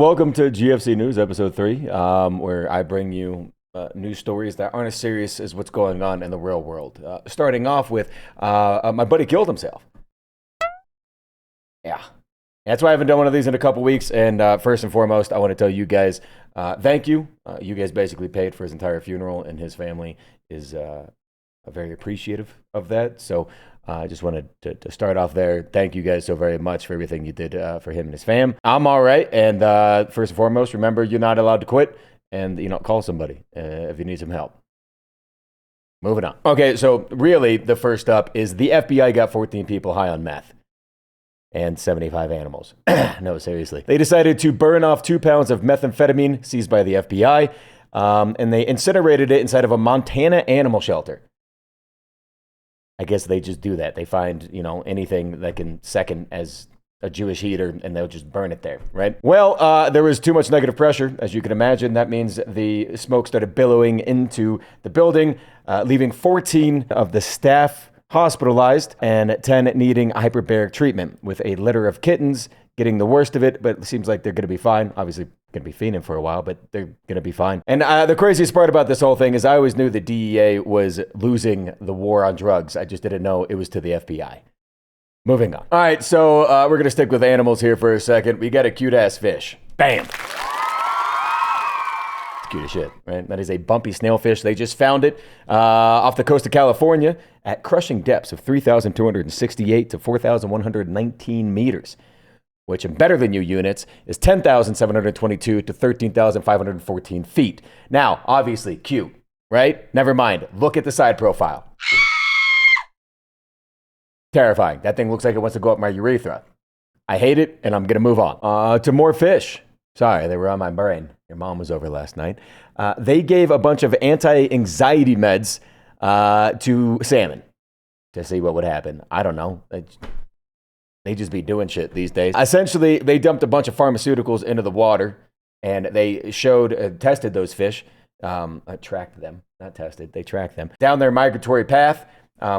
Welcome to GFC News, episode 3, where I bring you news stories that aren't as serious as what's going on in the real world. Starting off with my buddy killed himself. Yeah. That's why I haven't done one of these in a couple weeks. And first and foremost, I want to tell you guys thank you. You guys basically paid for his entire funeral, and his family is very appreciative of that. So I just wanted to start off there. Thank you guys so very much for everything you did for him and his fam. I'm all right. And first and foremost, remember, you're not allowed to quit. And, call somebody if you need some help. Moving on. Okay, so really the first up is the FBI got 14 people high on meth and 75 animals. No, seriously. They decided to burn off 2 pounds of methamphetamine seized by the FBI, and they incinerated it inside of a Montana animal shelter. I guess they just do that. They find, anything that can second as a Jewish heater, and they'll just burn it there, right? Well, there was too much negative pressure, as you can imagine. That means the smoke started billowing into the building, leaving 14 of the staff hospitalized and 10 needing hyperbaric treatment, with a litter of kittens getting the worst of it, but it seems like they're going to be fine. Obviously, going to be fiending for a while, but they're going to be fine. And the craziest part about this whole thing is I always knew the DEA was losing the war on drugs. I just didn't know it was to the FBI. Moving on. All right, so we're going to stick with animals here for a second. We got a cute-ass fish. Bam! It's cute as shit, right? That is a bumpy snailfish. They just found it off the coast of California at crushing depths of 3,268 to 4,119 meters, which in better than you units is 10,722 to 13,514 feet. Now, obviously, cute, right? Never mind. Look at the side profile. Terrifying. That thing looks like it wants to go up my urethra. I hate it, and I'm going to move on. To more fish. Sorry, they were on my brain. Your mom was over last night. They gave a bunch of anti-anxiety meds to salmon to see what would happen. I don't know. They just be doing shit these days. Essentially, they dumped a bunch of pharmaceuticals into the water, and they tested those fish, tracked them, not tested, they tracked them, down their migratory path,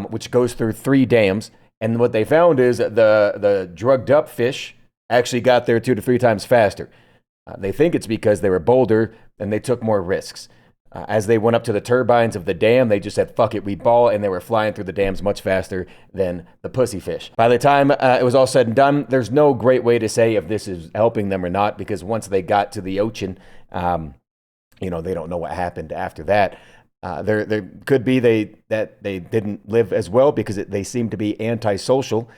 which goes through 3 dams. And what they found is the drugged up fish actually got there 2 to 3 times faster. They think it's because they were bolder and they took more risks. As they went up to the turbines of the dam, they just said, fuck it, we ball, and they were flying through the dams much faster than the pussy fish. By the time it was all said and done, there's no great way to say if this is helping them or not, because once they got to the ocean, they don't know what happened after that. There could be that they didn't live as well because they seem to be antisocial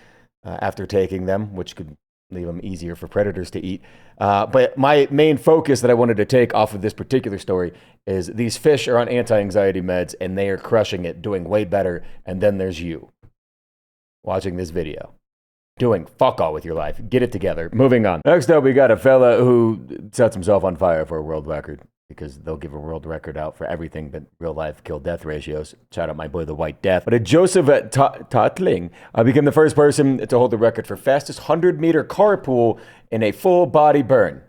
after taking them, which could leave them easier for predators to eat. But my main focus that I wanted to take off of this particular story is these fish are on anti-anxiety meds and they are crushing it, doing way better. And then there's you watching this video, doing fuck all with your life. Get it together. Moving on. Next up, we got a fella who sets himself on fire for a world record, because they'll give a world record out for everything but real life kill-death ratios. Shout out my boy, the White Death. But Joseph Totling became the first person to hold the record for fastest 100-meter carpool in a full-body burn.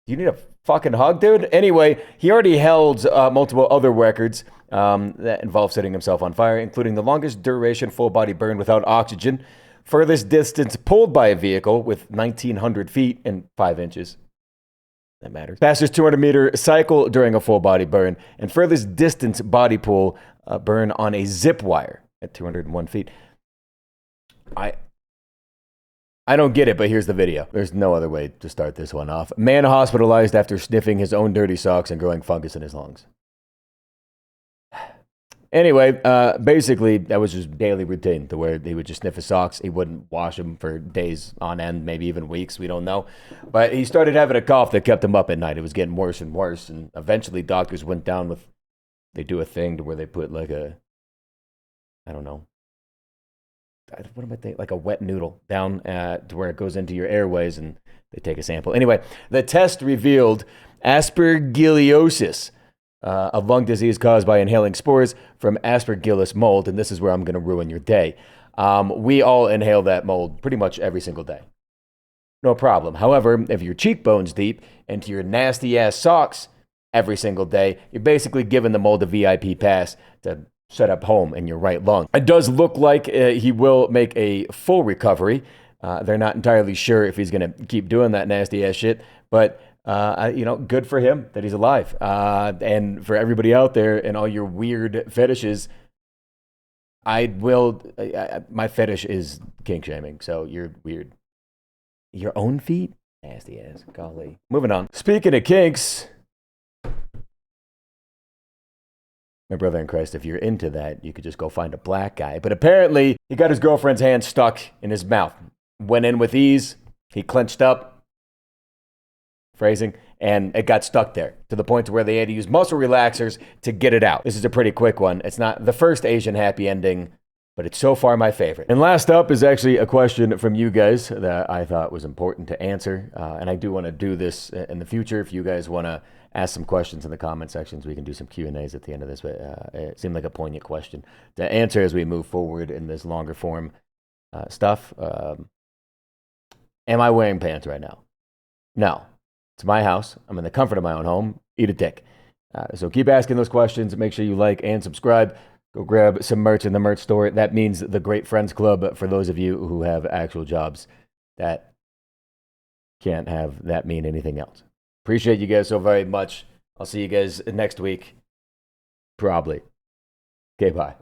You need a fucking hug, dude? Anyway, he already held multiple other records that involve setting himself on fire, including the longest duration full-body burn without oxygen, furthest distance pulled by a vehicle with 1,900 feet and 5 inches. That matters. Fastest 200-meter cycle during a full body burn, and furthest distance body pull burn on a zip wire at 201 feet. I don't get it, but here's the video. There's no other way to start this one off. Man hospitalized after sniffing his own dirty socks and growing fungus in his lungs. Anyway, basically, that was just daily routine, to where he would just sniff his socks. He wouldn't wash them for days on end, maybe even weeks. We don't know. But he started having a cough that kept him up at night. It was getting worse and worse. And eventually, doctors went down with, they do a thing to where they put like a, I don't know, what am I thinking? Like a wet noodle down to where it goes into your airways, and they take a sample. Anyway, the test revealed aspergillosis, a lung disease caused by inhaling spores from Aspergillus mold, and this is where I'm going to ruin your day. We all inhale that mold pretty much every single day. No problem. However, if your cheekbone's deep into your nasty-ass socks every single day, you're basically giving the mold a VIP pass to set up home in your right lung. It does look like he will make a full recovery, They're not entirely sure if he's going to keep doing that nasty ass shit, but good for him that he's alive. And for everybody out there and all your weird fetishes, my fetish is kink shaming, so you're weird. Your own feet? Nasty ass. Golly. Moving on. Speaking of kinks, my brother in Christ, if you're into that, you could just go find a black guy. But apparently, he got his girlfriend's hand stuck in his mouth. Went in with ease. He clenched up. Phrasing. And it got stuck there to the point to where they had to use muscle relaxers to get it out. This is a pretty quick one. It's not the first Asian happy ending, but it's so far my favorite. And last up is actually a question from you guys that I thought was important to answer. And I do want to do this in the future. If you guys want to ask some questions in the comment sections, we can do some Q&As at the end of this. But it seemed like a poignant question to answer as we move forward in this longer form stuff. Am I wearing pants right now? No. It's my house. I'm in the comfort of my own home. Eat a dick. So keep asking those questions. Make sure you like and subscribe. Go grab some merch in the merch store. That means the Great Friends Club for those of you who have actual jobs that can't have that mean anything else. Appreciate you guys so very much. I'll see you guys next week. Probably. Okay, bye.